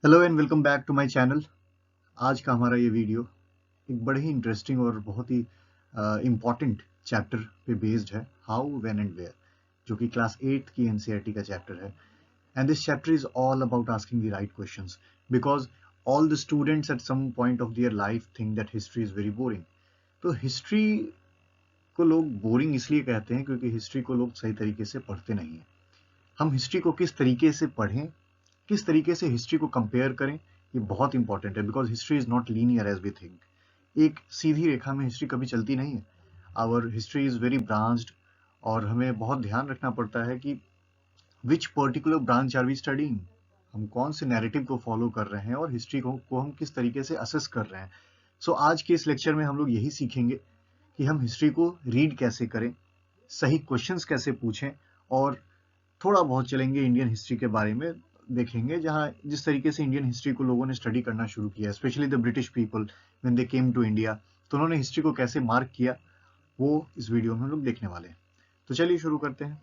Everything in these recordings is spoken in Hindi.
Hello and welcome back to my channel. आज का हमारा ये वीडियो एक बड़े ही इंटरेस्टिंग और बहुत ही इम्पॉर्टेंट चैप्टर पे बेस्ड है, हाउ व्हेन एंड वेयर, जो कि क्लास 8 की एनसीईआरटी का चैप्टर है। And this chapter is all about asking the right questions because all the students at some point of their life think that history is very boring. तो हिस्ट्री को लोग बोरिंग इसलिए कहते हैं क्योंकि हिस्ट्री को लोग सही तरीके से पढ़ते नहीं हैं। हम हिस्ट्री को किस तरीके से पढ़ें, किस तरीके से हिस्ट्री को कंपेयर करें, ये बहुत इंपॉर्टेंट है because history is not linear as we think. एक सीधी रेखा में हिस्ट्री कभी चलती नहीं है। Our history is very branched और हमें बहुत ध्यान रखना पड़ता है कि which particular branch are we studying, हम कौन से नैरेटिव को फॉलो कर रहे हैं और हिस्ट्री को हम किस तरीके से असेस कर रहे हैं। सो आज के इस लेक्चर में हम लोग यही सीखेंगे कि हम हिस्ट्री को रीड कैसे करें, सही क्वेश्चंस कैसे पूछें, और थोड़ा बहुत चलेंगे इंडियन हिस्ट्री के बारे में, देखेंगे जहाँ जिस तरीके से इंडियन हिस्ट्री को लोगों ने स्टडी करना शुरू किया, specially the British people when they came to India, तो उन्होंने हिस्ट्री को कैसे मार्क किया, वो इस वीडियो में हम लोग देखने वाले हैं। तो चलिए शुरू करते हैं।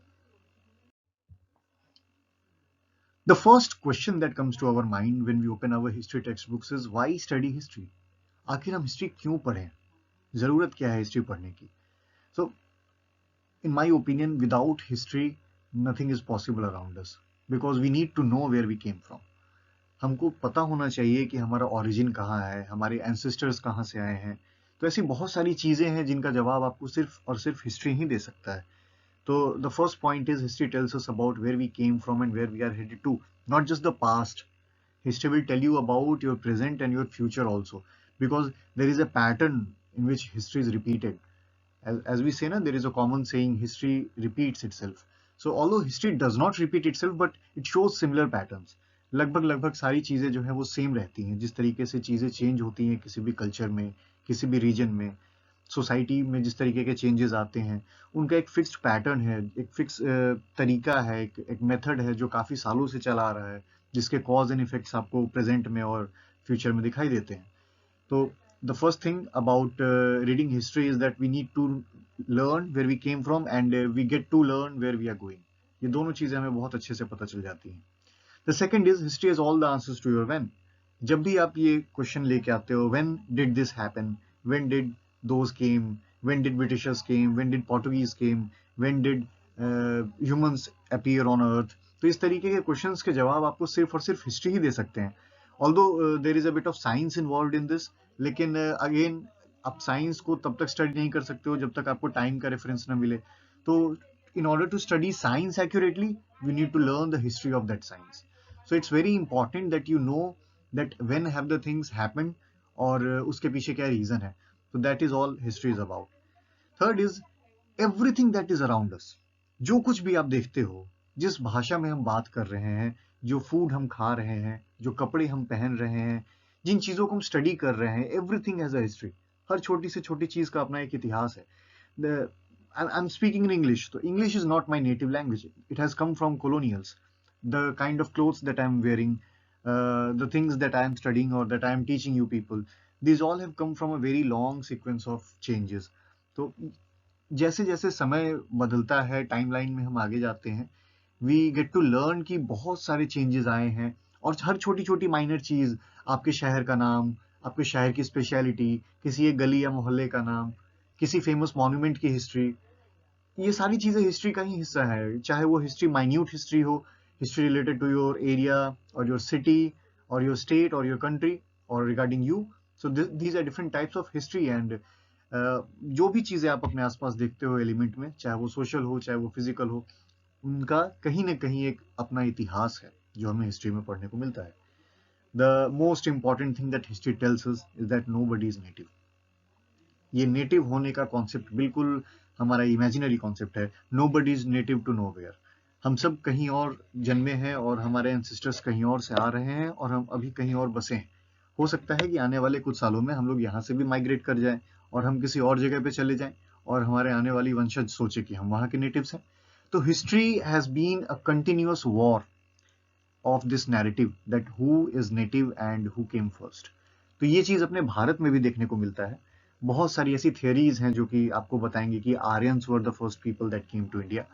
The first question that comes to our mind when we open our history text books is why study history. आखिर हम हिस्ट्री क्यों पढ़ें, जरूरत क्या है हिस्ट्री पढ़ने की। सो in my opinion, without history, nothing is possible around us because we need to know where we came from. हमको पता होना चाहिए कि हमारा origin कहाँ है, हमारे ancestors कहाँ से आए हैं। तो ऐसी बहुत सारी चीजें हैं जिनका जवाब आपको सिर्फ और सिर्फ हिस्ट्री ही दे सकता है। तो the first point is history tells us about where we came from and where we are headed to, not just the past. History will tell you about your present and your future also, because there is a pattern in which history is repeated. As we say, na, there is a common saying, history repeats itself. So although history does not repeat itself, but it shows similar patterns. लगभग लगभग सारी चीजें जो है वो सेम रहती हैं। जिस तरीके से चीजें चेंज होती हैं किसी भी कल्चर में, किसी भी रीजन में, सोसाइटी में जिस तरीके के चेंजेस आते हैं, उनका एक फिक्स्ड पैटर्न है, एक फिक्स तरीका है, एक मेथड है जो काफी सालों से चला आ रहा है, जिसके कॉज एंड इफेक्ट्स आपको प्रेजेंट में और फ्यूचर में दिखाई देते हैं। तो the first thing about reading history is that we need to learn where we came from and we get to learn where we are going. ये दोनों चीजें हमें बहुत अच्छे से पता चल जाती हैं। The second is history has all the answers to your when. जब भी आप ये क्वेश्चन लेके आते हो, when did this happen, when did those came, when did Britishers came, when did Portuguese came, when did humans appear on earth, तो इस तरीके के क्वेश्चंस के जवाब आपको सिर्फ और सिर्फ हिस्ट्री ही दे सकते हैं। Although there is a bit of science involve in this, लेकिन अगेन आप साइंस को तब तक स्टडी नहीं कर सकते हो जब तक आपको टाइम का रेफरेंस ना मिले। तो in order to study science accurately, we need to learn the history of that science. So it's very important that you know that when have the things happened और उसके पीछे क्या रीजन है। So that is all history is about. Third is everything that is around us. जो कुछ भी आप देखते हो, जिस भाषा में हम बात कर रहे हैं, जो फूड हम खा रहे हैं, जो कपड़े हम पहन रहे हैं, जिन चीजों को हम स्टडी कर रहे हैं, एवरीथिंग हैज अ हिस्ट्री। हर छोटी से छोटी चीज का अपना एक इतिहास है। I'm speaking in English. So English is not my native language. It has come from colonials. The kind of clothes that I'm wearing, the things that I'm studying or that I'm teaching you people, these all have come from a very long sequence of changes. तो जैसे जैसे समय बदलता है, टाइमलाइन में हम आगे जाते हैं, वी गेट टू लर्न कि बहुत सारे चेंजेस आए हैं। और हर छोटी छोटी माइनर चीज, आपके शहर का नाम, आपके शहर की स्पेशलिटी, किसी एक गली या मोहल्ले का नाम, किसी फेमस मॉन्यूमेंट की हिस्ट्री, ये सारी चीजें हिस्ट्री का ही हिस्सा है। चाहे वो हिस्ट्री माइन्यूट हिस्ट्री हो, history related to your area और योर सिटी और योर स्टेट और योर कंट्री और regarding you. So these are different types of history. And जो भी चीजें आप अपने आसपास देखते हो एलिमेंट में, चाहे वो सोशल हो चाहे वो फिजिकल हो, उनका कहीं ना कहीं एक अपना इतिहास है जो हमें हिस्ट्री में पढ़ने को मिलता है। The most important thing that history tells us is that nobody is native. ये नेटिव होने का कॉन्सेप्ट बिल्कुल हमारा इमेजिनरी कॉन्सेप्ट है। Nobody is native to nowhere. हम सब कहीं और जन्मे हैं और हमारे एंसेस्टर्स कहीं और से आ रहे हैं और हम अभी कहीं और बसे हैं। हो सकता है कि आने वाले कुछ सालों में हम लोग यहाँ से भी माइग्रेट कर जाएं और हम किसी और जगह पे चले जाएं और हमारे आने वाली वंशज सोचे कि हम वहाँ के नेटिव्स हैं। तो history has been a continuous war of this narrative that who is native and who came first. तो ये चीज अपने भारत में भी देखने को मिलता है। बहुत सारी ऐसी थियरीज हैं जो कि आपको बताएंगे कि Aryans were the first people that came to India,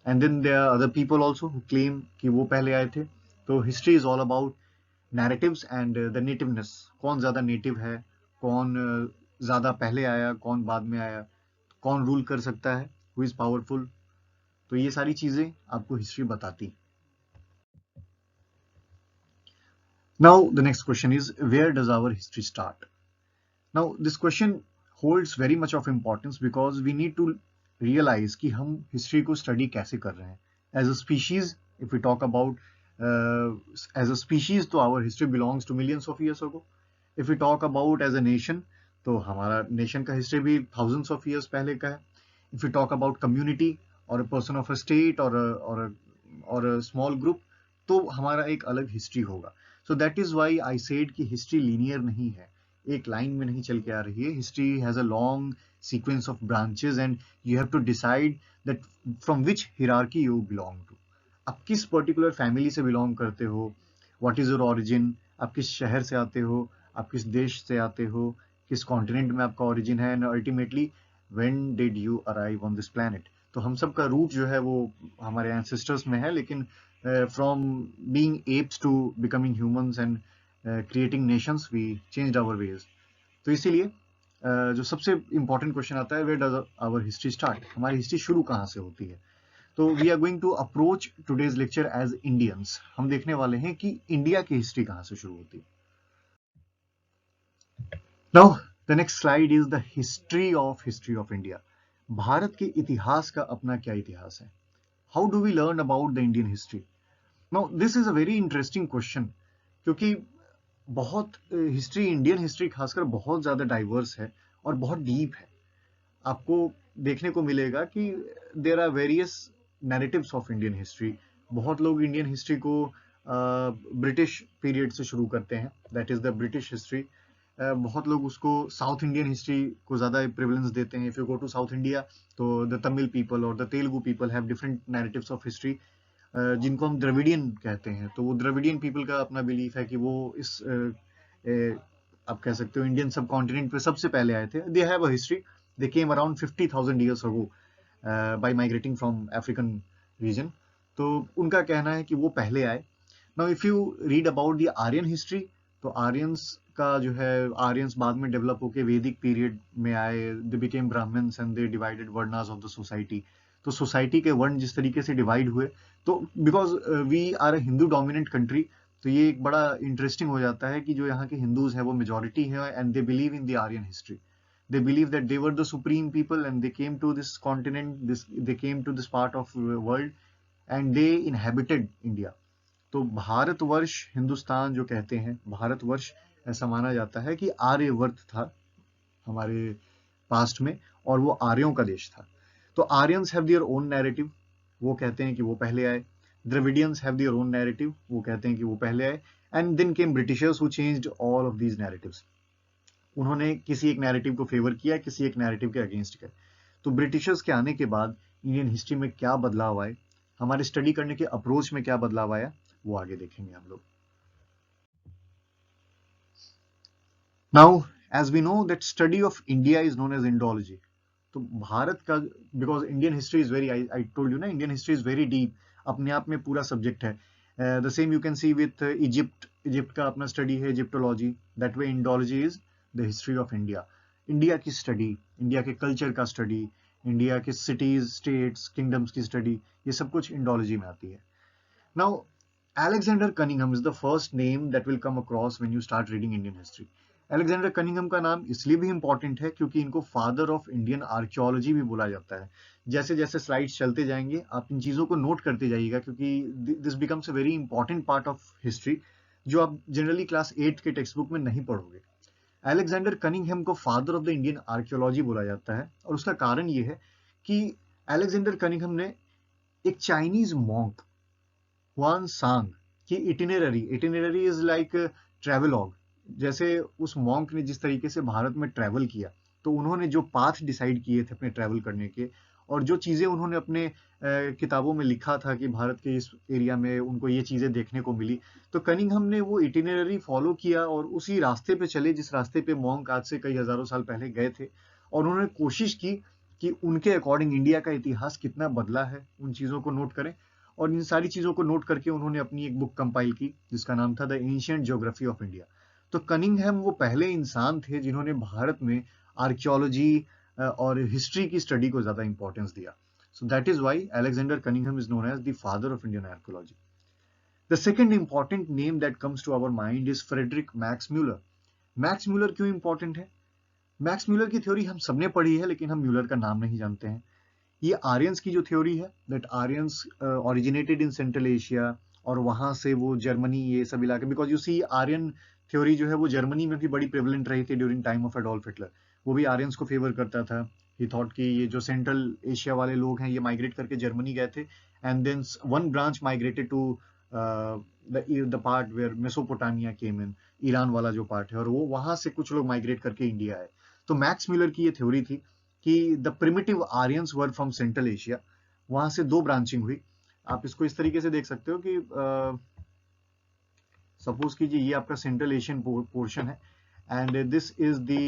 and then there are other people also who claim कि वो पहले आए थे। तो history is all about narratives and the nativeness, कौन ज़्यादा नेटिव है, कौन ज़्यादा पहले आया, कौन बाद में आया, कौन रूल कर सकता है, हु इज़ पावरफुल। तो ये सारी चीज़ें आपको हिस्ट्री बताती। Now the next question is, where does our history start? Now this question holds very much of importance because we need to realize कि हम history को study कैसे कर रहे हैं. As a species, if we talk about as a species, तो our history belongs to millions of years ago. If we talk about as a nation, तो हमारा nation का history भी thousands of years पहले का है. If we talk about community or a person of a state or a small group, तो हमारा एक अलग history होगा. So that is why I said कि history linear नहीं है, एक लाइन में नहीं चल के आ रही है. History has a long sequence of branches and you have to decide that from which hierarchy you belong to. आप किस पर्टिकुलर फैमिली से बिलोंग करते हो, व्हाट इज योर ओरिजिन, आप किस शहर से आते हो, आप किस देश से आते हो, किस कॉन्टिनेंट में आपका ओरिजिन है, and ultimately when did you arrive on this planet. तो हम सब का रूट जो है वो हमारे एंसेस्टर्स में है, लेकिन from being apes to becoming humans and creating nations we changed our ways. तो इसीलिए जो सबसे इंपॉर्टेंट क्वेश्चन आता है, where does our history start, हमारी हिस्ट्री शुरू कहाँ से होती है. तो we are going to approach today's lecture as Indians. हम देखने वाले हैं कि इंडिया की हिस्ट्री कहाँ से शुरू होती है. Now the next slide is the history of India. Bharat के इतिहास का अपना क्या इतिहास है. How do we learn about the Indian history. Now this is a very interesting question, क्योंकि बहुत हिस्ट्री, इंडियन हिस्ट्री खासकर बहुत ज्यादा डाइवर्स है और बहुत डीप है. आपको देखने को मिलेगा कि there are various narratives of Indian history. बहुत लोग इंडियन हिस्ट्री को ब्रिटिश पीरियड से शुरू करते हैं, that is the British history. बहुत लोग उसको साउथ इंडियन हिस्ट्री को ज़्यादा प्रेवलेंस देते हैं. If you go to South India, तो द तमिल पीपल और the Telugu people have different narratives of history, जिनको हम द्रविडियन कहते हैं. तो वो द्रविडियन पीपल का अपना बिलीफ है कि वो इस आप कह सकते हो इंडियन सब कॉन्टिनेंट पे सबसे पहले आए थे. They have a history. They came around 50,000 years ago by migrating from African region. तो उनका कहना है कि वो पहले आए. Now if you read about the Aryan history, तो आर्यंस का जो है, आर्यंस बाद में डेवलप होके वैदिक पीरियड में आए. They became Brahmins and they divided varnas of the society. तो सोसाइटी के वर्ण जिस तरीके से डिवाइड हुए, तो because we are a Hindu dominant country, तो ये एक बड़ा इंटरेस्टिंग हो जाता है कि जो यहाँ के हिंदूज हैं वो मेजोरिटी है and they believe in the Aryan history. They believe that they were the supreme people and they came to this continent, they came to this part of world and they inhabited India. तो भारतवर्ष, हिंदुस्तान जो कहते हैं, भारतवर्ष ऐसा माना जाता है कि आर्यवर्त था हमारे पास्ट में और वो आर्यों का देश था. तो Aryans have their own narrative, वो कहते हैं कि वो पहले आए. Dravidians have their own narrative, वो कहते हैं कि वो पहले आए. And then came Britishers who changed all of these narratives. उन्होंने किसी एक नैरेटिव को फेवर किया, किसी एक नैरेटिव के अगेंस्ट गए. तो ब्रिटिशर्स के आने के बाद इंडियन हिस्ट्री में क्या बदलाव आए, हमारे स्टडी करने के अप्रोच में क्या बदलाव आया, वो आगे देखेंगे हम लोग. Now as we know that study of India is known as Indology. तो भारत का, because Indian history is very, I told you ना, Indian history is very deep, अपने आप में पूरा सब्जेक्ट है. The same you can see with Egypt. Egypt का अपना स्टडी है Egyptology. That way Indology is the history of India. India की स्टडी, इंडिया के कल्चर का स्टडी, इंडिया के सिटीज, स्टेट्स, किंगडम्स की स्टडी, ये सब कुछ इंडोलॉजी में आती है. Now Alexander Cunningham is the first name that will come across when you start reading Indian history. Alexander Cunningham का नाम इसलिए भी important है क्योंकि इनको फादर ऑफ इंडियन आर्कियोलॉजी भी बोला जाता है. जैसे जैसे स्लाइड्स चलते जाएंगे आप इन चीज़ों को नोट करते जाइएगा, क्योंकि this becomes a very important part of history जो आप जनरली क्लास 8 के टेक्स्ट बुक में नहीं पढ़ोगे. अलेक्जेंडर कनिंघम को father of the Indian archaeology बोला जाता है, और उसका कारण ये है कि अलेक्जेंडर कनिंघम ने एक चाइनीज मॉन्क हुआन सांग की इटिनररी इज लाइक ट्रेवलॉग. जैसे उस मॉन्क ने जिस तरीके से भारत में ट्रेवल किया, तो उन्होंने जो पाथ डिसाइड किए थे अपने ट्रेवल करने के, और जो चीज़ें उन्होंने अपने किताबों में लिखा था कि भारत के इस एरिया में उनको ये चीज़ें देखने को मिली, तो कनिंघम ने वो इटिनररी फॉलो किया और उसी रास्ते पे चले जिस रास्ते पे मॉन्क आज से कई हजारों साल पहले गए थे. और उन्होंने कोशिश की कि उनके अकॉर्डिंग इंडिया का इतिहास कितना बदला है, उन चीज़ों को नोट करें. और इन सारी चीजों को नोट करके उन्होंने अपनी एक बुक कंपाइल की जिसका नाम था the ancient geography of India. तो कनिंघम वो पहले इंसान थे जिन्होंने भारत में आर्कियोलॉजी और हिस्ट्री की स्टडी को ज्यादा इंपॉर्टेंस दिया। So that is why Alexander Cunningham is known as the father of Indian archaeology. The second important name that comes to our mind is Frederick Max Muller. Max Muller क्यों इंपॉर्टेंट है? मैक्स म्यूलर की थ्योरी हम सबने पढ़ी है लेकिन हम म्यूलर का नाम नहीं जानते हैं। ये आर्यंस की जो थ्योरी है, that Aryans originated in Central Asia, और वहां से वो जर्मनी ये सब इलाके, because you see Aryan theory जो है वो जर्मनी में भी बड़ी प्रेवलेंट रही थी during time of Adolf Hitler. वो भी आर्यंस को फेवर करता था। ही थॉट कि ये जो सेंट्रल एशिया वाले लोग हैं ये माइग्रेट करके जर्मनी गए थे, and then one branch migrated to the part where Mesopotamia came in, Iran वाला जो पार्ट है, और वो वहां से कुछ लोग माइग्रेट करके इंडिया आए। तो मैक्स म्यूलर की ये थ्योरी थी कि the primitive Aryans were from central Asia. वहां से दो ब्रांचिंग हुई। आप इसको इस तरीके से देख सकते हो कि सपोज कीजिए ये आपका सेंट्रल एशियन पोर्शन है and this is the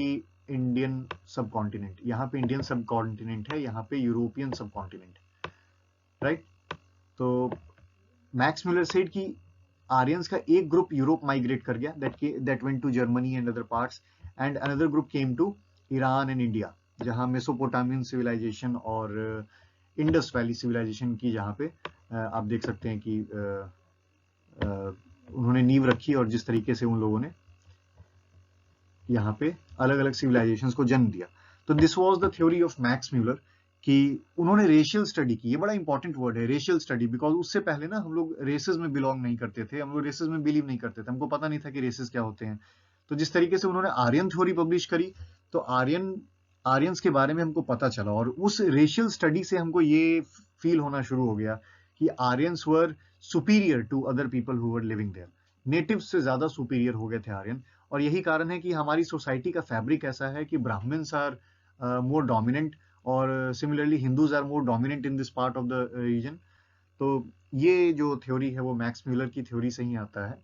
Indian सब कॉन्टिनेंट। यहाँ पे इंडियन सब कॉन्टिनेंट है, यहाँ पे यूरोपियन सब कॉन्टिनेंट है, राइट। तो मैक्स म्यूलर सेड कि आर्यंस का एक ग्रुप यूरोप माइग्रेट कर गया, that went to Germany and other parts, and another group came to Iran and India, जहां मेसोपोटामियन सिविलाइजेशन और इंडस वैली सिविलाइजेशन की जहां पे आप देख सकते हैं कि उन्होंने नींव रखी और जिस तरीके से उन लोगों ने यहाँ पे अलग अलग सिविलाइजेशंस को जन्म दिया। तो this was the theory of Max Muller कि उन्होंने रेशियल स्टडी की। ये बड़ा इंपॉर्टेंट वर्ड है, रेशियल स्टडी, बिकॉज उससे पहले ना हम लोग रेसेस में बिलोंग नहीं करते थे, हम लोग रेसेस में बिलीव नहीं करते थे, हमको पता नहीं था कि रेसेस क्या होते हैं। तो जिस तरीके से उन्होंने आर्यन थ्योरी पब्लिश करी तो आर्यंस के बारे में हमको पता चला, और उस रेशियल स्टडी से हमको ये फील होना शुरू हो गया कि Aryans were superior to other people who were living there. Natives से ज्यादा सुपीरियर हो गए थे आर्यन, और यही कारण है कि हमारी सोसाइटी का फैब्रिक ऐसा है कि ब्राह्मण्स आर मोर डोमिनेंट और similarly Hindus are more dominant in this part of the region. तो ये जो थ्योरी है वो मैक्स म्यूलर की थ्योरी से ही आता है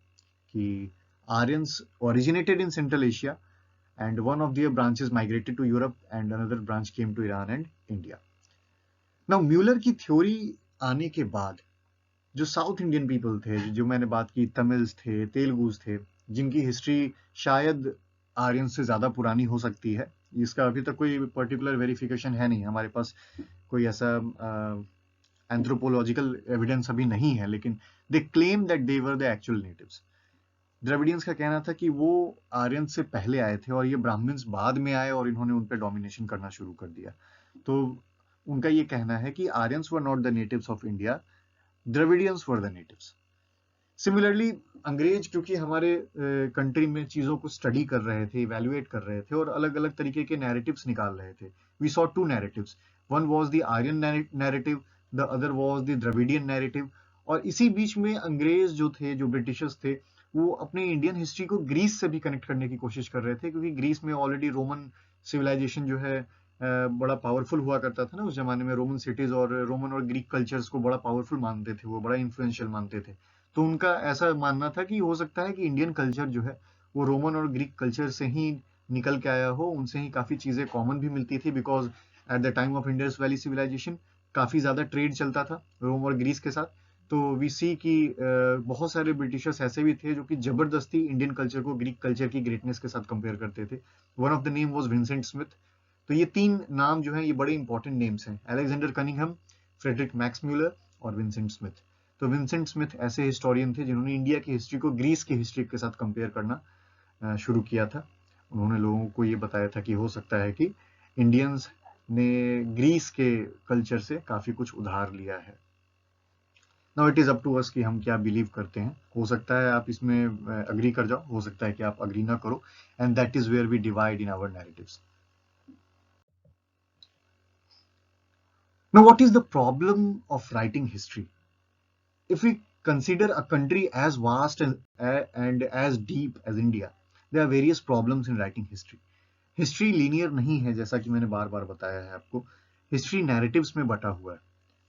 कि Aryans originated in Central Asia and one of their branches migrated to Europe and another branch came to Iran and India. Now Muller की थ्योरी आने के बाद जो साउथ इंडियन पीपल थे, जो मैंने बात की, तमिल्स थे, तेलुगुस थे, जिनकी हिस्ट्री शायद आर्यन से ज्यादा पुरानी हो सकती है, इसका अभी तक कोई पर्टिकुलर वेरिफिकेशन है नहीं, हमारे पास कोई ऐसा एंथ्रोपोलॉजिकल एविडेंस अभी नहीं है, लेकिन they claim that they were the actual natives. Dravidians का कहना था कि वो आर्यन से पहले आए थे और ये ब्राह्मण्स बाद में आए और इन्होंने उन पर डोमिनेशन करना शुरू कर दिया। तो उनका ये कहना है कि Aryans were not the natives of India, Dravidians were the natives. Similarly अंग्रेज क्योंकि हमारे कंट्री में चीजों को स्टडी कर रहे थे, इवेल्युएट कर रहे थे और अलग अलग तरीके के नैरेटिव्स निकाल रहे थे। We saw two narratives, one was the Aryan narrative, the other was the Dravidian narrative. और इसी बीच में अंग्रेज जो थे, जो ब्रिटिशर्स थे, वो अपने इंडियन हिस्ट्री को ग्रीस से भी कनेक्ट करने की कोशिश कर रहे थे, क्योंकि ग्रीस में ऑलरेडी रोमन सिविलाइजेशन जो है बड़ा पावरफुल हुआ करता था ना उस जमाने में। रोमन सिटीज और रोमन और ग्रीक कल्चर्स को बड़ा पावरफुल मानते थे, वो बड़ा इन्फ्लुएंशियल मानते थे। तो उनका ऐसा मानना था कि हो सकता है कि इंडियन कल्चर जो है वो रोमन और ग्रीक कल्चर से ही निकल के आया हो, उनसे ही काफी चीजें कॉमन भी मिलती थी, because at the time of Indus valley civilization काफी ज्यादा ट्रेड चलता था रोम और ग्रीस के साथ। तो वी सी कि बहुत सारे ब्रिटिशर्स ऐसे भी थे जो कि जबरदस्ती इंडियन कल्चर को ग्रीक कल्चर की ग्रेटनेस के साथ कंपेयर करते थे। One of the name was Vincent Smith. तो ये तीन नाम जो हैं ये बड़े इंपॉर्टेंट नेम्स हैं, Alexander Cunningham, Frederick Max Muller और विंसेंट स्मिथ। तो विंसेंट स्मिथ ऐसे हिस्टोरियन थे जिन्होंने इंडिया की हिस्ट्री को ग्रीस की हिस्ट्री के साथ कंपेयर करना शुरू किया था। उन्होंने लोगों को ये बताया था कि हो सकता है कि इंडियंस ने ग्रीस के कल्चर से काफी कुछ उधार लिया है। Now it is up to us कि हम क्या बिलीव करते हैं। हो सकता है आप इसमें अग्री कर जाओ, हो सकता है कि आप अग्री ना करो, and that is where we divide in our narratives. Now what is the problem of writing history? If we consider a country as vast and as deep as India, there are various problems in writing history. History linear नहीं है, जैसा कि मैंने बार बार बताया है आपको। हिस्ट्री नैरेटिव्स में बटा हुआ है।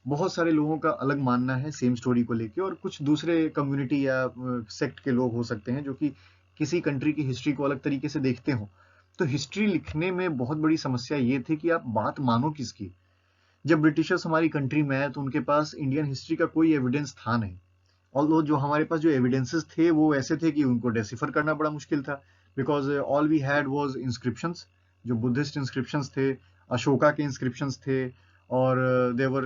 बहुत सारे लोगों का अलग मानना है सेम स्टोरी को लेके, और कुछ दूसरे कम्युनिटी या सेक्ट के लोग हो सकते हैं जो कि किसी कंट्री की हिस्ट्री को अलग तरीके से देखते हो। तो हिस्ट्री लिखने में बहुत बड़ी समस्या ये थी कि आप बात मानो किसकी। जब ब्रिटिशर्स हमारी कंट्री में आए तो उनके पास इंडियन हिस्ट्री का कोई एविडेंस था नहीं। ऑल्दो जो हमारे पास जो एविडेंसेस थे वो ऐसे थे कि उनको डेसिफर करना बड़ा मुश्किल था, because all we had was inscriptions, जो बुद्धिस्ट इंस्क्रिप्शंस थे, अशोका के इंस्क्रिप्शंस थे, और देवर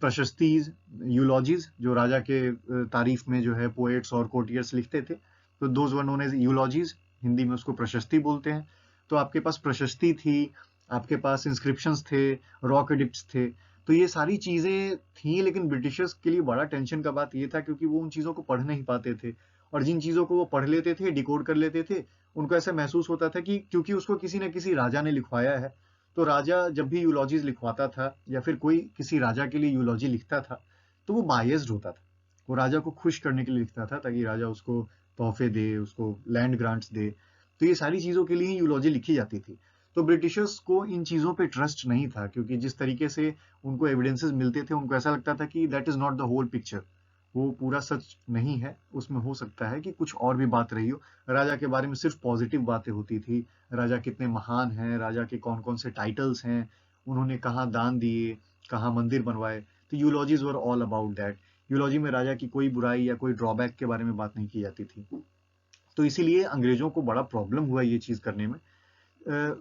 प्रशस्तीज, यूलॉजीज, जो राजा के तारीफ में जो है पोएट्स और कोर्टियर्स लिखते थे, तो those were known as eulogies, Hindi में उसको प्रशस्ति बोलते हैं। तो आपके पास प्रशस्ति थी, आपके पास इंस्क्रिप्शंस थे, रॉक एडिक्ट्स थे, तो ये सारी चीजें थी। लेकिन ब्रिटिशर्स के लिए बड़ा टेंशन का बात ये था क्योंकि वो उन चीजों को पढ़ नहीं पाते थे, और जिन चीजों को वो पढ़ लेते थे, डिकोड कर लेते थे, उनको ऐसा महसूस होता था कि क्योंकि उसको किसी न किसी राजा ने लिखवाया है, तो राजा जब भी यूलॉजीज लिखवाता था या फिर कोई किसी राजा के लिए यूलॉजी लिखता था, तो वो बायस्ड होता था। वो राजा को खुश करने के लिए लिखता था ताकि राजा उसको तोहफे दे, उसको लैंड ग्रांट्स दे। तो ये सारी चीजों के लिए ही यूलॉजी लिखी जाती थी। तो ब्रिटिशर्स को इन चीजों पे ट्रस्ट नहीं था, क्योंकि जिस तरीके से उनको एविडेंसेस मिलते थे, उनको ऐसा लगता था कि that is not the whole picture, वो पूरा सच नहीं है, उसमें हो सकता है कि कुछ और भी बात रही हो। राजा के बारे में सिर्फ पॉजिटिव बातें होती थी, राजा कितने महान हैं, राजा के कौन कौन से टाइटल्स हैं, उन्होंने कहाँ दान दिए, कहाँ मंदिर बनवाए। तो यूलॉजीज वर ऑल अबाउट दैट। यूलॉजी में राजा की कोई बुराई या कोई ड्रॉबैक के बारे में बात नहीं की जाती थी। तो इसीलिए अंग्रेजों को बड़ा प्रॉब्लम हुआ ये चीज करने में।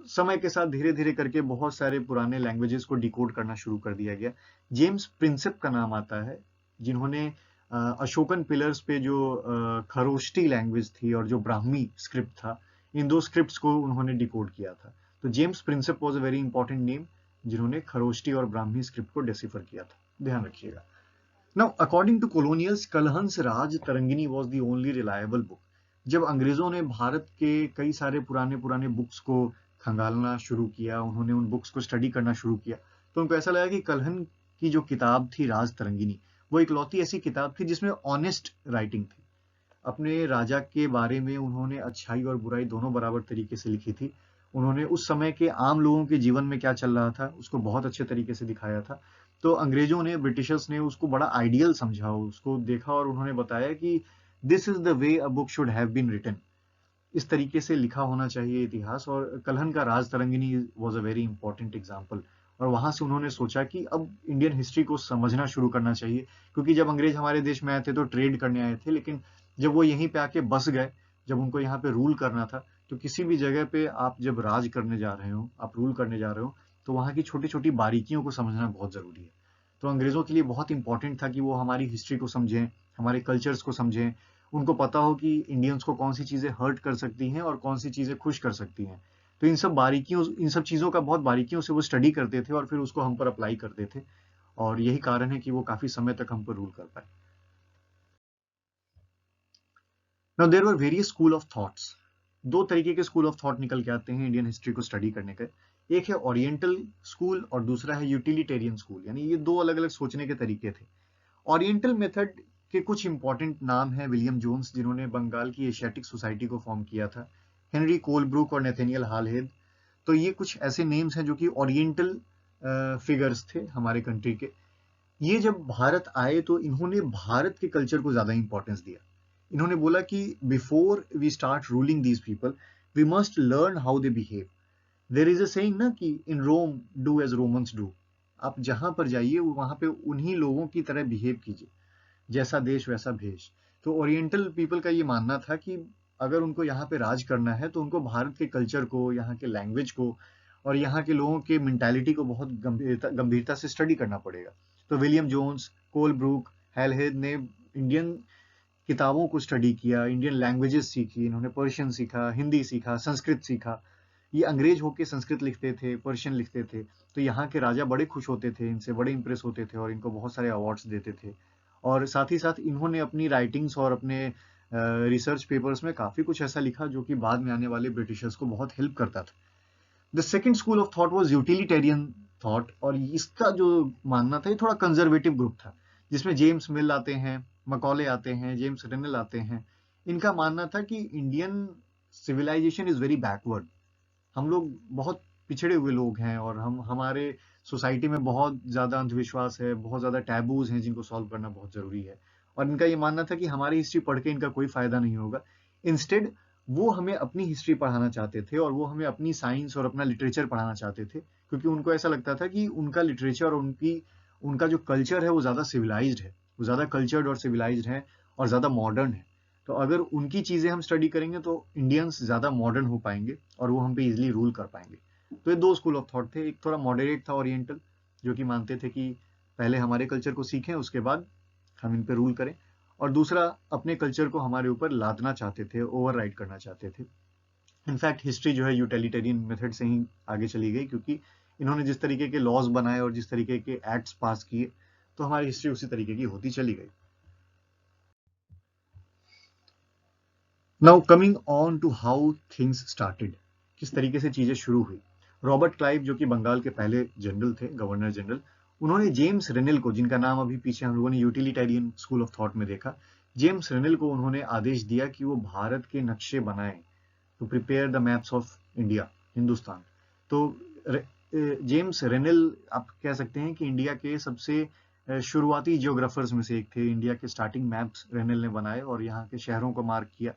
समय के साथ धीरे धीरे करके बहुत सारे पुराने लैंग्वेजेस को डिकोड करना शुरू कर दिया गया। जेम्स प्रिंसेप का नाम आता है, जिन्होंने अशोकन पिलर्स पे जो खरोष्टी लैंग्वेज थी और जो ब्राह्मी स्क्रिप्ट था, इन दो स्क्रिप्ट्स को उन्होंने डिकोड किया था। तो James Prinsep was a very important name, जिन्होंने खरोष्टी और ब्राह्मी स्क्रिप्ट को डेसिफर किया था, ध्यान रखिएगा। Now according to colonials, Kalhan's Raj Tarangini was the only reliable book. जब अंग्रेजों ने भारत के कई सारे पुराने पुराने बुक्स को खंगालना शुरू किया, उन्होंने उन बुक्स को स्टडी करना शुरू किया, तो उनको ऐसा लगा कि कलहन की जो किताब थी राज तरंगिनी, वो इकलौती ऐसी किताब थी जिसमें ऑनेस्ट राइटिंग थी। अपने राजा के बारे में उन्होंने अच्छाई और बुराई दोनों बराबर तरीके से लिखी थी। उन्होंने उस समय के आम लोगों के जीवन में क्या चल रहा था उसको बहुत अच्छे तरीके से दिखाया था। तो अंग्रेजों ने, ब्रिटिशर्स ने उसको बड़ा आइडियल समझा, उसको देखा और उन्होंने बताया कि this is the way a book should have been written, इस तरीके से लिखा होना चाहिए इतिहास। और कलहन का Raj Tarangini was a very important example. और वहां से उन्होंने सोचा कि अब इंडियन हिस्ट्री को समझना शुरू करना चाहिए, क्योंकि जब अंग्रेज हमारे देश में आए थे तो ट्रेड करने आए थे, लेकिन जब वो यहीं पे आके बस गए, जब उनको यहाँ पे रूल करना था, तो किसी भी जगह पे आप जब राज करने जा रहे हो, आप रूल करने जा रहे हो, तो वहाँ की छोटी छोटी बारीकियों को समझना बहुत जरूरी है। तो अंग्रेजों के लिए बहुत इंपॉर्टेंट था कि वो हमारी हिस्ट्री को समझें, हमारे कल्चर्स को समझें, उनको पता हो कि इंडियंस को कौन सी चीजें हर्ट कर सकती हैं और कौन सी चीजें खुश कर सकती हैं। तो इन सब चीजों का बहुत बारीकियों से वो स्टडी करते थे और फिर उसको हम पर अप्लाई करते थे, और यही कारण है कि वो काफी समय तक हम पर रूल कर पाए। Now there were various school of thoughts. दो तरीके के स्कूल ऑफ थॉट निकल के आते हैं इंडियन हिस्ट्री को स्टडी करने के। एक है ओरिएंटल स्कूल और दूसरा है यूटिलिटेरियन स्कूल, यानी ये दो अलग अलग सोचने के तरीके थे। ओरिएंटल मेथड के कुछ इंपॉर्टेंट नाम हैं। विलियम जोन्स, जिन्होंने बंगाल की एशियाटिक सोसाइटी को फॉर्म किया था, हेनरी कोलब्रुक और नेथेनियल हालहेड। तो ये कुछ ऐसे नेम्स हैं जो कि ओरिएंटल फिगर्स थे हमारे कंट्री के। ये जब भारत आए तो इन्होंने भारत के कल्चर को ज्यादा इंपॉर्टेंस दिया। इन्होंने बोला कि before we start ruling these people, we must learn how they behave. There is a saying ना कि in Rome do as Romans do. आप जहां पर जाइए वहां पे उन्हीं लोगों की तरह बिहेव कीजिए, जैसा देश वैसा भेष। तो ओरिएंटल पीपल का ये मानना था कि अगर उनको यहाँ पे राज करना है तो उनको भारत के कल्चर को, यहाँ के लैंग्वेज को और यहाँ के लोगों के मेंटालिटी को बहुत गंभीरता से स्टडी करना पड़ेगा। तो विलियम जोन्स, कोल ब्रूक, हेलहेड ने इंडियन किताबों को स्टडी किया, इंडियन लैंग्वेजेस सीखी, इन्होंने पर्शियन सीखा, हिंदी सीखा, संस्कृत सीखा। ये अंग्रेज होके संस्कृत लिखते थे, पर्शियन लिखते थे, तो यहाँ के राजा बड़े खुश होते थे, इनसे बड़े इंप्रेस होते थे और इनको बहुत सारे अवार्ड्स देते थे। और साथ ही साथ इन्होंने अपनी राइटिंग्स और अपने रिसर्च पेपर्स में काफी कुछ ऐसा लिखा जो कि बाद में आने वाले ब्रिटिशर्स को बहुत हेल्प करता था। The second school of thought was utilitarian thought, और इसका जो मानना था ये थोड़ा कंजर्वेटिव ग्रुप था, जिसमें जेम्स मिल आते हैं, मकौले आते हैं, जेम्स रेनल आते हैं। इनका मानना था कि Indian civilization is very backward, हम लोग बहुत पिछड़े हुए लोग हैं और हम हमारे सोसाइटी में बहुत ज्यादा अंधविश्वास है, बहुत ज्यादा टैबूज हैं जिनको सॉल्व करना बहुत जरूरी है। और इनका ये मानना था कि हमारी हिस्ट्री पढ़ के इनका कोई फायदा नहीं होगा। इंस्टेड वो हमें अपनी हिस्ट्री पढ़ाना चाहते थे और वो हमें अपनी साइंस और अपना लिटरेचर पढ़ाना चाहते थे, क्योंकि उनको ऐसा लगता था कि उनका लिटरेचर और उनका जो कल्चर है वो ज़्यादा सिविलाइज्ड है, वो ज़्यादा कल्चर्ड और सिविलाइज्ड है और ज़्यादा मॉडर्न है। तो अगर उनकी चीज़ें हम स्टडी करेंगे तो इंडियंस ज़्यादा मॉडर्न हो पाएंगे और वो हम पे इजिली रूल कर पाएंगे। तो ये दो स्कूल ऑफ थॉट थे, एक थोड़ा मॉडरेट था ओरिएंटल, जो कि मानते थे कि पहले हमारे कल्चर को सीखें उसके बाद हम इन पे रूल करें, और दूसरा अपने कल्चर को हमारे ऊपर लादना चाहते थे, ओवरराइड करना चाहते थे। इनफैक्ट हिस्ट्री जो है यूटिलिटेरियन मेथड से ही आगे चली गई, क्योंकि इन्होंने जिस तरीके के लॉज बनाए और जिस तरीके के एक्ट्स पास किए, तो हमारी हिस्ट्री उसी तरीके की होती चली गई। Now coming on to how things started, किस तरीके से चीजें शुरू हुई। रॉबर्ट क्लाइव, जो कि बंगाल के पहले जनरल थे, गवर्नर जनरल, उन्होंने जेम्स रेनेल को, जिनका नाम अभी पीछे हम लोगों ने यूटिलिटेरियन स्कूल ऑफ थॉट में देखा, जेम्स रेनेल को उन्होंने आदेश दिया कि वो भारत के नक्शे बनाएं, to prepare the maps of India, Hindustan. तो जेम्स रेनेल आप कह सकते हैं कि इंडिया के सबसे शुरुआती जियोग्राफर्स में से एक थे। इंडिया के स्टार्टिंग मैप्स रेनेल ने बनाए और यहाँ के शहरों को मार्क किया।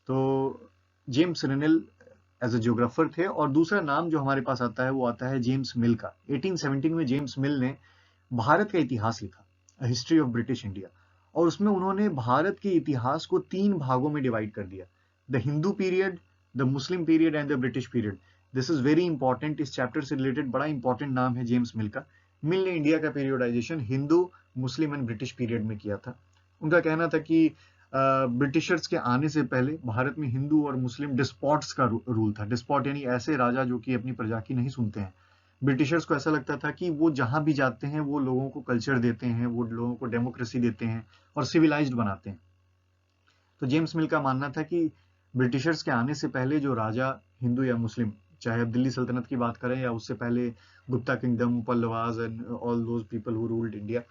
तो James Rennell as a geographer थे। और दूसरा नाम जो हमारे पास आता है वो आता है जेम्स मिल का। 1817 में जेम्स मिल ने भारत का इतिहास लिखा, a history of British India, और उसमें उन्होंने भारत के इतिहास को 3 भागों में डिवाइड कर दिया, the Hindu period, the Muslim period and the British period. This is very important, इस चैप्टर से रिलेटेड बड़ा इंपॉर्टेंट नाम है जेम्स मिल का। मिल ने इंडिया का periodisation Hindu, Muslim and British period में किया था। उनका कहना था कि ब्रिटिशर्स के आने से पहले भारत में हिंदू और मुस्लिम डिस्पॉट्स का रूल था। डिस्पॉट यानी ऐसे राजा जो कि अपनी प्रजा की नहीं सुनते हैं। ब्रिटिशर्स को ऐसा लगता था कि वो जहां भी जाते हैं वो लोगों को कल्चर देते हैं, वो लोगों को डेमोक्रेसी देते हैं और सिविलाइज्ड बनाते हैं। तो जेम्स मिल का मानना था कि ब्रिटिशर्स के आने से पहले जो राजा, हिंदू या मुस्लिम, चाहे अब दिल्ली सल्तनत की बात करें या उससे पहले Gupta kingdom, Pallavas and all those people who ruled India,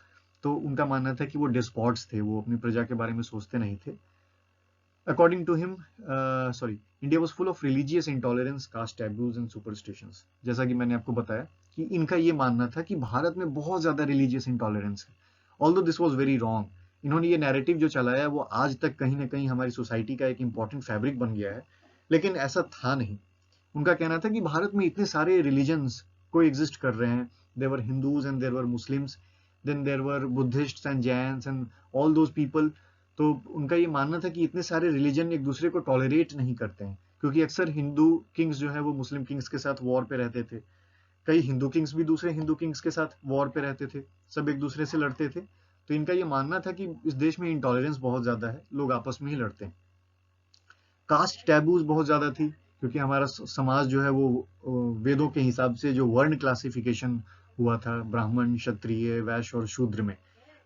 तो उनका मानना था कि वो डिस्पॉट्स थे, वो अपनी प्रजा के बारे में सोचते नहीं थे। According to him, India was full of religious intolerance, caste taboos and superstitions. जैसा कि मैंने आपको बताया कि इनका ये मानना था कि भारत में बहुत ज्यादा religious intolerance है। Although this was very wrong, इन्होंने ये नैरेटिव जो चलाया वो आज तक कहीं ना कहीं हमारी सोसाइटी का एक इंपॉर्टेंट फैब्रिक बन गया है, लेकिन ऐसा था नहीं। उनका कहना था कि भारत में इतने सारे रिलीजन्स को एग्जिस्ट कर रहे हैं, there were Hindus and there were Muslims, then there were Buddhists and Jains and all those people. तो उनका ये मानना था कि इतने सारे रिलीजन एक दूसरे को टॉलरेट नहीं करते हैं, क्योंकि अक्सर हिंदू किंग्स जो है वो मुस्लिम किंग्स के साथ वॉर पे रहते थे, कई हिंदू किंग्स भी दूसरे हिंदू किंग्स के साथ वॉर पे रहते थे, सब एक दूसरे से लड़ते थे। तो इनका ये मानना था कि इस देश में इंटॉलरेंस बहुत ज्यादा है, लोग आपस में ही लड़ते हैं। कास्ट टैबूज बहुत ज्यादा थी, क्योंकि हमारा समाज जो है वो वेदों के हिसाब से जो वर्ण क्लासिफिकेशन हुआ था, ब्राह्मण, क्षत्रिय, वैश्य और शूद्र में,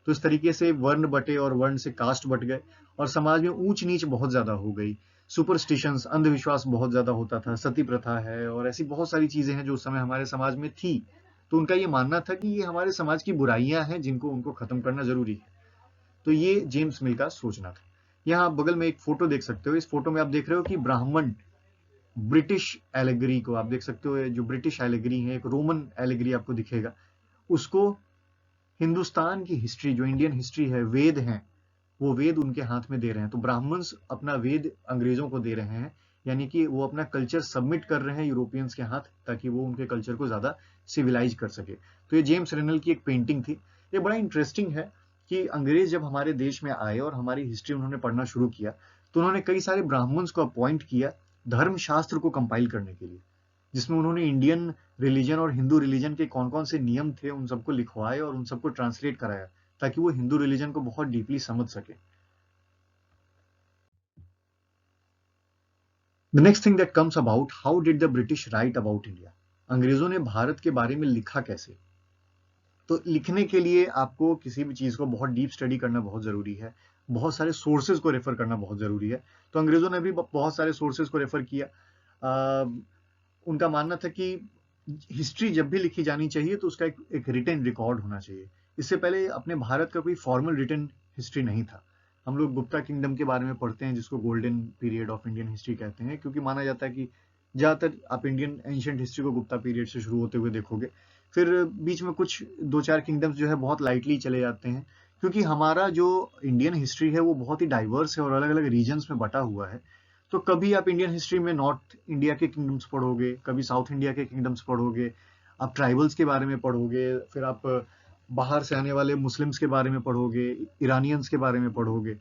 तो इस तरीके से वर्ण बटे और वर्ण से कास्ट बट गए और समाज में ऊंच नीच बहुत ज्यादा हो गई। सुपरस्टिशंस, अंधविश्वास बहुत ज्यादा होता था, सती प्रथा है और ऐसी बहुत सारी चीजें हैं जो उस समय हमारे समाज में थी। तो उनका ये मानना था कि ये हमारे समाज की बुराइयां हैं जिनको उनको खत्म करना जरूरी है। तो ये जेम्स मिल का सोचना था। यहाँ आप बगल में एक फोटो देख सकते हो, इस फोटो में आप देख रहे हो कि ब्राह्मण ब्रिटिश एलेगरी को आप देख सकते हो, जो ब्रिटिश एलेगरी है, एक रोमन एलेगरी आपको दिखेगा, उसको हिंदुस्तान की हिस्ट्री, जो इंडियन हिस्ट्री है, वेद हैं, वो वेद उनके हाथ में दे रहे हैं। तो ब्राह्मण्स अपना वेद अंग्रेजों को दे रहे हैं, यानी कि वो अपना कल्चर सबमिट कर रहे हैं यूरोपियंस के हाथ, ताकि वो उनके कल्चर को ज्यादा सिविलाइज कर सके। तो ये जेम्स रेनल की एक पेंटिंग थी। ये बड़ा इंटरेस्टिंग है कि अंग्रेज जब हमारे देश में आए और हमारी हिस्ट्री उन्होंने पढ़ना शुरू किया, तो उन्होंने कई सारे ब्राह्मण्स को अपॉइंट किया धर्मशास्त्र को कंपाइल करने के लिए, जिसमें उन्होंने इंडियन रिलीजन और हिंदू रिलीजन के कौन कौन से नियम थे उन सबको लिखवाए और उन सबको ट्रांसलेट कराया, ताकि वो हिंदू रिलीजन को बहुत डीपली समझ सके। The next thing that comes about, how did the British right about India. अंग्रेजों ने भारत के बारे में लिखा कैसे। तो लिखने के लिए आपको किसी भी चीज को बहुत डीप स्टडी करना बहुत जरूरी है, बहुत सारे सोर्सेज को रेफर करना बहुत जरूरी है। तो अंग्रेजों ने भी बहुत सारे सोर्सेज को रेफर किया। उनका मानना था कि हिस्ट्री जब भी लिखी जानी चाहिए तो उसका एक रिटन रिकॉर्ड होना चाहिए। इससे पहले अपने भारत का कोई फॉर्मल रिटन हिस्ट्री नहीं था। हम लोग गुप्ता किंगडम के बारे में पढ़ते हैं, जिसको golden period of Indian history कहते हैं, क्योंकि माना जाता है कि ज्यादातर आप इंडियन एंशिएंट हिस्ट्री को गुप्ता पीरियड से शुरू होते हुए देखोगे। फिर बीच में कुछ 2-4 किंगडम्स जो है बहुत लाइटली चले जाते हैं, क्योंकि हमारा जो इंडियन हिस्ट्री है वो बहुत ही डाइवर्स है और अलग अलग रीजन्स में बटा हुआ है। तो कभी आप इंडियन हिस्ट्री में नॉर्थ इंडिया के किंगडम्स पढ़ोगे, कभी साउथ इंडिया के किंगडम्स पढ़ोगे, आप ट्राइबल्स के बारे में पढ़ोगे, फिर आप बाहर से आने वाले मुस्लिम्स के बारे में पढ़ोगे, ईरानियंस के बारे में पढ़ोगे।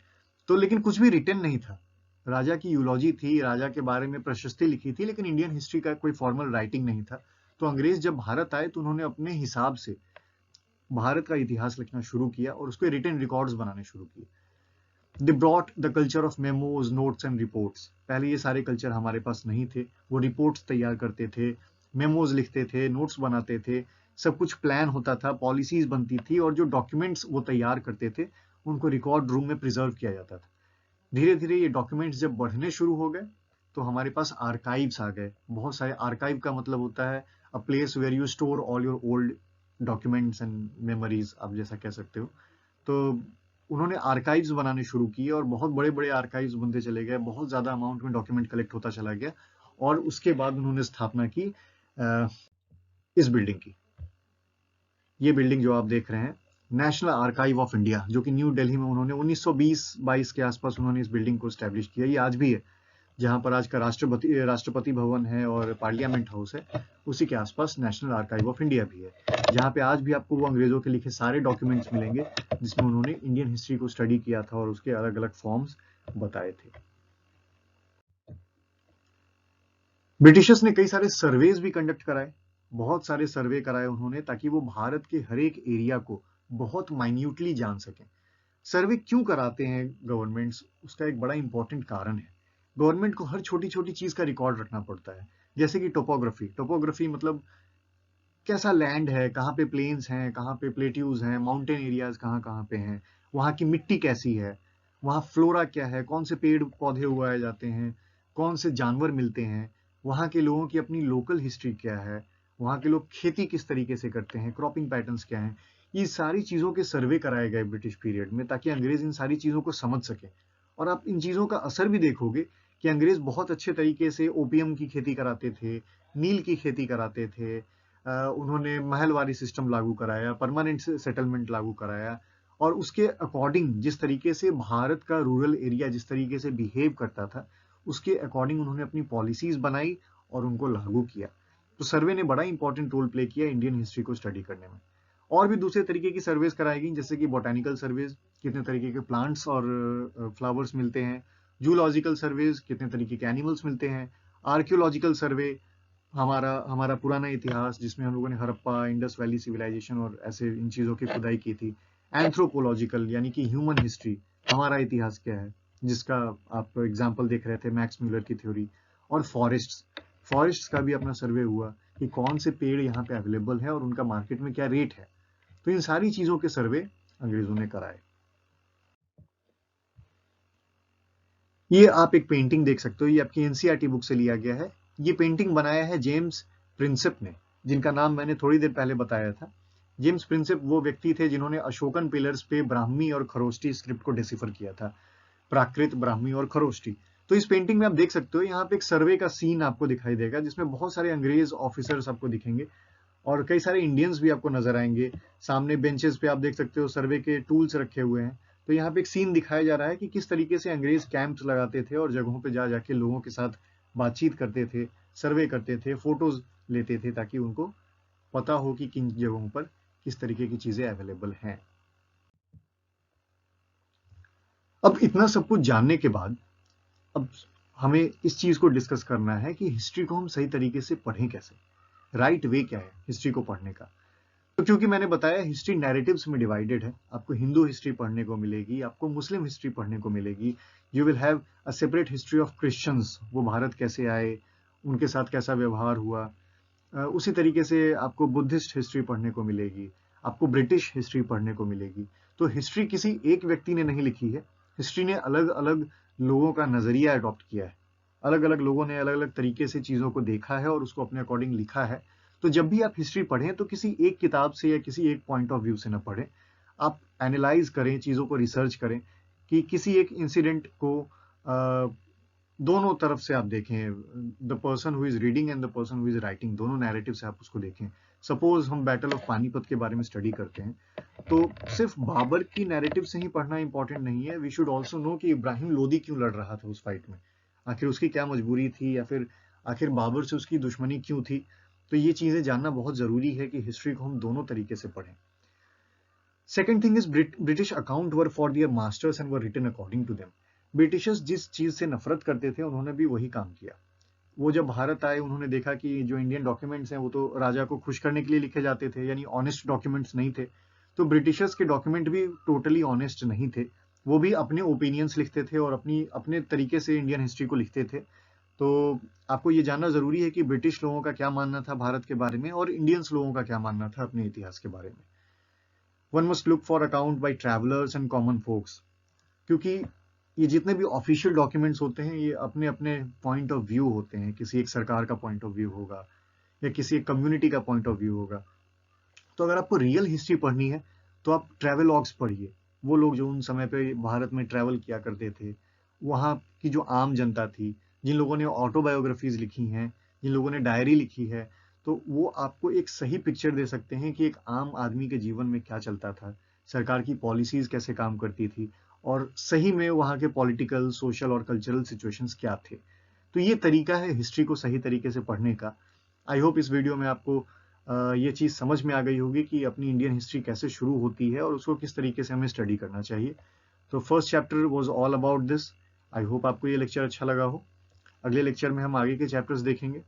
तो लेकिन कुछ भी रिटन नहीं था। राजा की यूलॉजी थी, राजा के बारे में प्रशस्ति लिखी थी, लेकिन इंडियन हिस्ट्री का कोई फॉर्मल राइटिंग नहीं था। तो अंग्रेज जब भारत आए तो उन्होंने अपने हिसाब से भारत का इतिहास लिखना शुरू किया और उसके रिटन रिकॉर्ड्स बनाने शुरू किए। They brought the culture of memos, notes and reports. पहले ये सारे कल्चर हमारे पास नहीं थे। वो रिपोर्ट्स तैयार करते थे, मेमोज लिखते थे, नोट्स बनाते थे, सब कुछ प्लान होता था, पॉलिसीज बनती थी, और जो डॉक्यूमेंट्स वो तैयार करते थे उनको रिकॉर्ड रूम में प्रिजर्व किया जाता था। धीरे धीरे ये डॉक्यूमेंट्स जब बढ़ने शुरू हो गए तो हमारे पास आर्काइव्स आ गए। बहुत सारे आर्काइव का मतलब होता है a place where you store all your old documents and memories, आप जैसा कह सकते हो। तो उन्होंने आर्काइव्स बनाने शुरू किए और बहुत बड़े बड़े आर्काइव्स बनते चले गए, बहुत ज्यादा अमाउंट में डॉक्यूमेंट कलेक्ट होता चला गया। और उसके बाद उन्होंने स्थापना की इस बिल्डिंग की। ये बिल्डिंग जो आप देख रहे हैं, नेशनल आर्काइव ऑफ इंडिया, जो कि न्यू दिल्ली में उन्होंने 1920-22 के आसपास उन्होंने इस बिल्डिंग को स्टैब्लिश किया। ये आज भी है, जहां पर आज का राष्ट्रपति भवन है और पार्लियामेंट हाउस है, उसी के आसपास नेशनल आर्काइव ऑफ इंडिया भी है, जहां पे आज भी आपको वो अंग्रेजों के लिखे सारे डॉक्यूमेंट्स मिलेंगे जिसमें उन्होंने इंडियन हिस्ट्री को स्टडी किया था और उसके अलग अलग फॉर्म्स बताए थे। ब्रिटिशर्स ने कई सारे सर्वेज भी कंडक्ट कराए, बहुत सारे सर्वे कराए उन्होंने, ताकि वो भारत के हर एक एरिया को बहुत माइन्यूटली जान सकें। सर्वे क्यों कराते हैं गवर्नमेंट्स, उसका एक बड़ा इंपॉर्टेंट कारण है। गवर्नमेंट को हर छोटी छोटी चीज का रिकॉर्ड रखना पड़ता है, जैसे कि टोपोग्राफी। टोपोग्राफी मतलब कैसा लैंड है, कहाँ पे प्लेन्स हैं, कहाँ पे प्लेट्यूज हैं, माउंटेन एरियाज कहाँ कहाँ पे हैं, वहाँ की मिट्टी कैसी है, वहाँ फ्लोरा क्या है, कौन से पेड़ पौधे उगाए जाते हैं, कौन से जानवर मिलते हैं, वहाँ के लोगों की अपनी लोकल हिस्ट्री क्या है, वहाँ के लोग खेती किस तरीके से करते हैं, क्रॉपिंग पैटर्न्स क्या हैं। ये सारी चीजों के सर्वे कराए गए ब्रिटिश पीरियड में, ताकि अंग्रेज इन सारी चीजों को समझ सके। और आप इन चीजों का असर भी देखोगे कि अंग्रेज बहुत अच्छे तरीके से ओपियम की खेती कराते थे, नील की खेती कराते थे, उन्होंने महलवारी सिस्टम लागू कराया, परमानेंट सेटलमेंट लागू कराया, और उसके अकॉर्डिंग जिस तरीके से भारत का रूरल एरिया जिस तरीके से बिहेव करता था, उसके अकॉर्डिंग उन्होंने अपनी पॉलिसीज बनाई और उनको लागू किया। तो सर्वे ने बड़ा इंपॉर्टेंट रोल प्ले किया इंडियन हिस्ट्री को स्टडी करने में। और भी दूसरे तरीके की सर्वेज कराई गई, जैसे कि बोटानिकल सर्वेज, कितने तरीके के प्लांट्स और फ्लावर्स मिलते हैं, जूलॉजिकल सर्वेज, कितने तरीके के एनिमल्स मिलते हैं, आर्कियोलॉजिकल सर्वे, हमारा हमारा पुराना इतिहास जिसमें हम लोगों ने हड़प्पा, इंडस वैली सिविलाइजेशन और ऐसे इन चीजों की खुदाई की थी। एंथ्रोपोलॉजिकल यानी कि ह्यूमन हिस्ट्री, हमारा इतिहास क्या है, जिसका आप एग्जांपल देख रहे थे मैक्स म्यूलर की थ्योरी। और फॉरेस्ट्स का भी अपना सर्वे हुआ कि कौन से पेड़ यहाँ पे अवेलेबल है और उनका मार्केट में क्या रेट है। तो इन सारी चीजों के सर्वे अंग्रेजों ने कराए। ये आप एक पेंटिंग देख सकते हो, ये आपकी एनसीईआरटी बुक से लिया गया है। ये पेंटिंग बनाया है जेम्स प्रिंसेप ने, जिनका नाम मैंने थोड़ी देर पहले बताया था। जेम्स प्रिंसेप वो व्यक्ति थे जिन्होंने अशोकन पिलर्स पे ब्राह्मी और खरोष्टी स्क्रिप्ट को डिसिफर किया था, प्राकृत, ब्राह्मी और खरोष्टी। तो इस पेंटिंग में आप देख सकते हो, यहाँ पे एक सर्वे का सीन आपको दिखाई देगा, जिसमें बहुत सारे अंग्रेज ऑफिसर्स आपको दिखेंगे और कई सारे इंडियंस भी आपको नजर आएंगे। सामने बेंचेस पे आप देख सकते हो सर्वे के टूल्स रखे हुए हैं। तो यहाँ पे एक सीन दिखाया जा रहा है कि किस तरीके से अंग्रेज कैंप्स लगाते थे और जगहों पे जा जाके लोगों के साथ बातचीत करते थे, सर्वे करते थे, फोटोज लेते थे, ताकि उनको पता हो कि किन जगहों पर किस तरीके की चीजें अवेलेबल हैं। अब इतना सब कुछ जानने के बाद अब हमें इस चीज को डिस्कस करना है कि हिस्ट्री को हम सही तरीके से पढ़ें कैसे, राइट वे क्या है हिस्ट्री को पढ़ने का। तो क्योंकि मैंने बताया हिस्ट्री नैरेटिव्स में डिवाइडेड है, आपको हिंदू हिस्ट्री पढ़ने को मिलेगी, आपको मुस्लिम हिस्ट्री पढ़ने को मिलेगी, you will have a separate history of Christians, वो भारत कैसे आए, उनके साथ कैसा व्यवहार हुआ। उसी तरीके से आपको बुद्धिस्ट हिस्ट्री पढ़ने को मिलेगी, आपको ब्रिटिश हिस्ट्री पढ़ने को मिलेगी। तो हिस्ट्री किसी एक व्यक्ति ने नहीं लिखी है, हिस्ट्री ने अलग अलग लोगों का नजरिया अडॉप्ट किया है, अलग अलग लोगों ने अलग अलग तरीके से चीजों को देखा है और उसको अपने अकॉर्डिंग लिखा है। तो जब भी आप हिस्ट्री पढ़ें तो किसी एक किताब से या किसी एक पॉइंट ऑफ व्यू से न पढ़ें, आप एनालाइज करें, चीजों को रिसर्च करें कि किसी एक इंसिडेंट को दोनों तरफ से आप देखें, the person who is reading and the person who is writing, दोनों नैरेटिव से आप उसको देखें। सपोज हम बैटल ऑफ पानीपत के बारे में स्टडी करते हैं, तो सिर्फ बाबर की नैरेटिव से ही पढ़ना इंपॉर्टेंट नहीं है, वी शुड ऑल्सो नो कि इब्राहिम लोदी क्यों लड़ रहा था उस फाइट में। आखिर उसकी क्या मजबूरी थी, या फिर आखिर बाबर से उसकी दुश्मनी क्यों थी। तो ये चीजें जानना बहुत जरूरी है कि हिस्ट्री को हम दोनों तरीके से पढ़ें। Second thing is British account were for their masters and were written according to them. Britishers जिस चीज से नफरत करते थे उन्होंने भी वही काम किया। वो जब भारत आए उन्होंने देखा कि जो इंडियन डॉक्यूमेंट्स हैं वो तो राजा को खुश करने के लिए लिखे जाते थे, यानी ऑनेस्ट डॉक्यूमेंट्स नहीं थे। तो ब्रिटिशर्स के डॉक्यूमेंट भी टोटली ऑनेस्ट नहीं थे। वो भी अपने ओपिनियंस लिखते थे और अपनी अपने तरीके से इंडियन हिस्ट्री को लिखते थे। तो आपको ये जानना जरूरी है कि ब्रिटिश लोगों का क्या मानना था भारत के बारे में और इंडियंस लोगों का क्या मानना था अपने इतिहास के बारे में। One must look for account by travellers and common folks, क्योंकि ये जितने भी ऑफिशियल डॉक्यूमेंट्स होते हैं ये अपने अपने पॉइंट ऑफ व्यू होते हैं। किसी एक सरकार का पॉइंट ऑफ व्यू होगा या किसी एक कम्युनिटी का पॉइंट ऑफ व्यू होगा। तो अगर आपको रियल हिस्ट्री पढ़नी है तो आप ट्रैवलॉग्स पढ़िए। वो लोग जो उन समय पे भारत में ट्रैवल किया करते थे, वहाँ की जो आम जनता थी, जिन लोगों ने ऑटोबायोग्राफीज लिखी हैं, जिन लोगों ने डायरी लिखी है, तो वो आपको एक सही पिक्चर दे सकते हैं कि एक आम आदमी के जीवन में क्या चलता था, सरकार की पॉलिसीज कैसे काम करती थी, और सही में वहाँ के पॉलिटिकल, सोशल और कल्चरल सिचुएशंस क्या थे। तो ये तरीका है हिस्ट्री को सही तरीके से पढ़ने का। आई होप इस वीडियो में आपको ये चीज़ समझ में आ गई होगी कि अपनी इंडियन हिस्ट्री कैसे शुरू होती है और उसको किस तरीके से हमें स्टडी करना चाहिए। तो first chapter was all about this. I hope आपको ये लेक्चर अच्छा लगा हो। अगले लेक्चर में हम आगे के चैप्टर्स देखेंगे।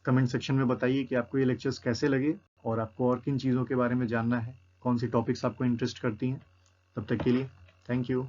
कमेंट सेक्शन में बताइए कि आपको ये लेक्चर्स कैसे लगे और आपको और किन चीज़ों के बारे में जानना है, कौन सी टॉपिक्स आपको इंटरेस्ट करती हैं। तब तक के लिए थैंक यू।